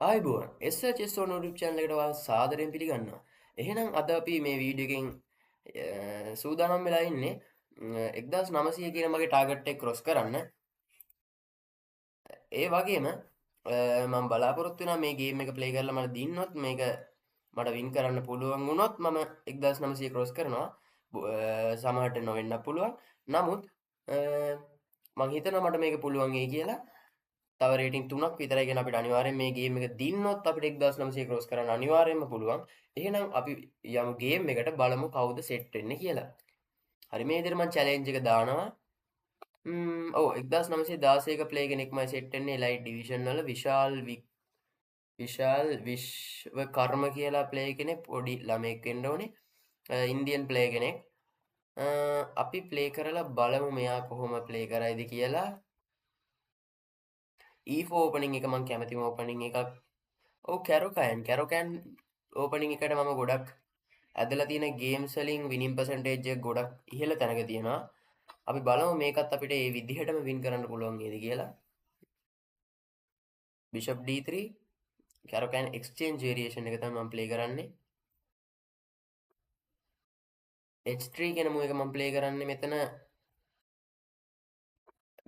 ආයුබෝවන් SHS on YouTube channel එකට ඔයාලා සාදරයෙන් පිළිගන්නවා. එහෙනම් අද අපි මේ වීඩියෝ එකෙන් සූදානම් වෙලා ඉන්නේ 1900 කියන මගේ ටාගට් එක ක්‍රොස් කරන්න. ඒ වගේම මම බලාපොරොත්තු වෙනවා මේ ගේම් එක ප්ලේ කරලා මට දින්නොත් මේක මට වින් කරන්න පුළුවන් වුණොත් මම 1900 ක්‍රොස් කරනවා. සමහරට නොවෙන්න පුළුවන්. නමුත් මම හිතනවා මට මේක පුළුවන් වෙයි කියලා. තව රේටිං 3ක් විතරයි කියන අපිට අනිවාර්යෙන් මේ ගේම් එක දින්නොත් අපිට 1900 ක්‍රොස් කරන්න අනිවාර්යෙන්ම පුළුවන්. එහෙනම් අපි යමු ගේම් එකට බලමු කවුද සෙට් වෙන්නේ කියලා. හරි මේ විදිහට මම චැලෙන්ජ් එක දානවා. ඔව් 1916ක ප්ලේ කෙනෙක්මයි සෙට් වෙන්නේ එලයිට් ඩිවිෂන් වල විශාල් විශ්වකර්ම කියලා ප්ලේ කෙනෙක් පොඩි ළමෙක් වෙන්න ඕනේ. ඉන්දියන් ප්ලේ කෙනෙක්. අපි ප්ලේ කරලා බලමු මෙයා කොහොම ප්ලේ කරයිද කියලා. E4 ඕපනින් එක මම කැමතිම ඕපනින් එකක්. ඔව් කැරොකෑන් ඕපනින් එකට මම ගොඩක් ඇදලා තියෙන ගේම්ස් වලින් විනින් පර්සන්ටේජ් එක ගොඩක් ඉහළ තැනක තියෙනවා. අපි බලමු මේකත් අපිට ඒ විදිහටම වින් කරන්න පුළුවන් නේද කියලා. බිෂප් D3 කැරොකෑන් එක්ස්චේන්ජ් වේරියේෂන් එක තමයි මම ප්ලේ කරන්නේ. H3 කියන මූව එක මම ප්ලේ කරන්නේ මෙතන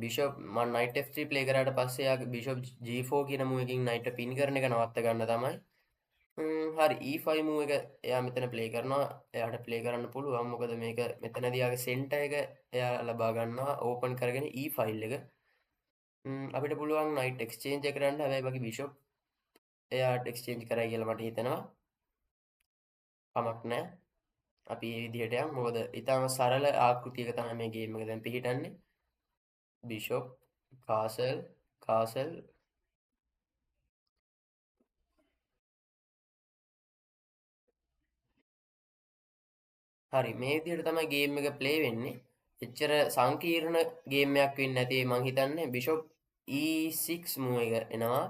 බිෂප් මම knight F3 ප්ලේ කරාට පස්සේ යාගේ බිෂප් G4 කියන මූව එකකින් knight පින් කරන එක නවත්ත ගන්න තමයි. හරි E5 මූව එක එයා මෙතන ප්ලේ කරනවා. එයාට ප්ලේ කරන්න පුළුවන්. මොකද මේක මෙතනදී යාගේ සෙන්ටර් එක එයා ලබා ගන්නවා ඕපන් කරගෙන E ෆයිල් එක. අපිට පුළුවන් knight exchange එක කරන්න. හැබැයි මගේ bishop එයාට exchange කරයි කියලා මට හිතෙනවා. කමක් නැහැ. අපි මේ විදිහට යමු. මොකද ඊටම සරල ආකෘතියක තමයි මේ ගේම් එක දැන් පිහිටන්නේ. bishop castle හරි මේ විදිහට තමයි ගේම් එක ප්ලේ වෙන්නේ. එච්චර සංකීර්ණ ගේම් එකක් වෙන්නේ නැති මං හිතන්නේ. bishop E6 move එක එනවා.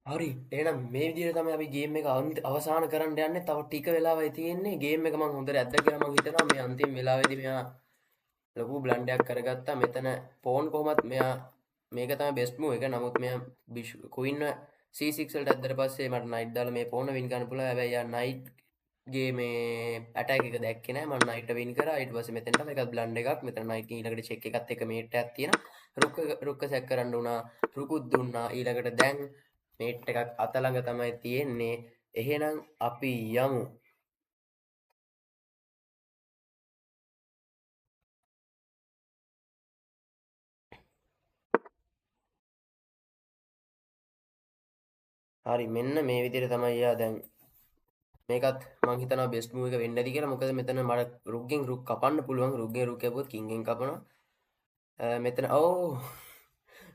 හරි එහෙනම් මේ විදිහට තමයි අපි ගේම් එක අවසන් කරන්න යන්නේ. තව ටික වෙලාවයි තියෙන්නේ. ගේම් එක මම හොඳට ඇද්ද කියලා මම හිතනවා. මේ අන්තිම වෙලාවේදී මෙයා ලොකු බ්ලන්ඩයක් කරගත්තා. මෙතන පෝන් කොහොමත් මෙයා මේක තමයි බෙස්ට් මූව් එක. නමුත් මෙයා ක්වීන් C6 වලට ඇද්දට පස්සේ මට නයිට් දාලා මේ පෝන වින් කරන්න පුළුවන්. හැබැයි යා නයිට් ගේ මේ ඇටැක් එක දැක්කේ නැහැ. මම නයිට් වින් කරා. ඊට පස්සේ මෙතෙන්ට මේකත් බ්ලන්ඩ් එකක්. මෙතන නයිට් ඊළඟට චෙක් එකත් එක්ක මේට් එකක් තියෙනවා. රුක්ක සැක් කරන්න උනා. රුකුත් දුන්නා. ඊළඟට දැන් මේට් එකක් අත ළඟ තමයි තියෙන්නේ. එහෙනම් අපි යමු. හරි මෙන්න මේ විදිහට තමයි යා දැන් මේකත් මං හිතනවා බෙස්ට් මූව් එක වෙන්න ඇති කියලා. මොකද මෙතන මට රුක්ගෙන් රුක් කපන්න පුළුවන්. රුක්ගෙන් රුක් කැපුවොත් කිංගෙන් කපනවා. මෙතන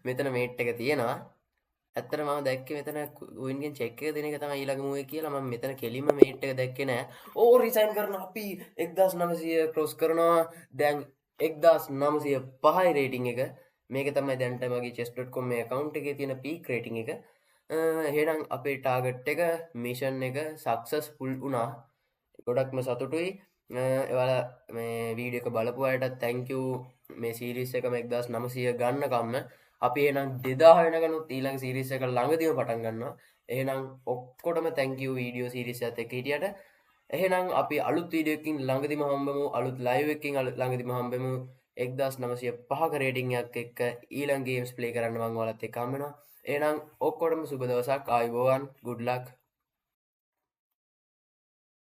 මෙතන මේට් එක තියෙනවා. ඇත්තට මම දැක්කේ මෙතන කුයින්ගෙන් චෙක් එක දෙන එක තමයි ඊළඟ මූව් එක කියලා. මම මෙතන කෙලින්ම මේට් එක දැක්කේ නෑ. රිසයින් කරනවා අපි 1900 ක්‍රොස් කරනවා. දැන් 1905යි රේටින් එක. මේක තමයි දැන්ට මගේ chess.com මේ account එකේ තියෙන peak rating එක. එහෙනම් අපේ ටාගට් එක මිෂන් එක සක්සස්ෆුල් වුණා. ගොඩක්ම සතුටුයි. ඔයාලා මේ වීඩියෝ එක බලපු අයටත් thank you. මේ සීරීස් එකම 1900 ගන්නකම්ම අපි එහෙනම් 2000 වෙනකනුත් ඊළඟ සීරීස් එක ළඟදීම පටන් ගන්නවා. එහෙනම් ඔක්කොටම thank you වීඩියෝ සීරීස් එකත් එක්ක හිටියට. එහෙනම් අපි අලුත් වීඩියෝ එකකින් ළඟදීම හම්බෙමු. අලුත් ලයිව් එකකින් ළඟදීම හම්බෙමු. 1905ක රේටින් එකක් එක්ක ඊළඟ ගේම්ස් ප්ලේ කරන්න මම ඔයාලත් එක්ක හම්බ වෙනවා. එහෙනම් ඔක්කොටම සුබ දවසක්. ආයුබෝවන්. good luck.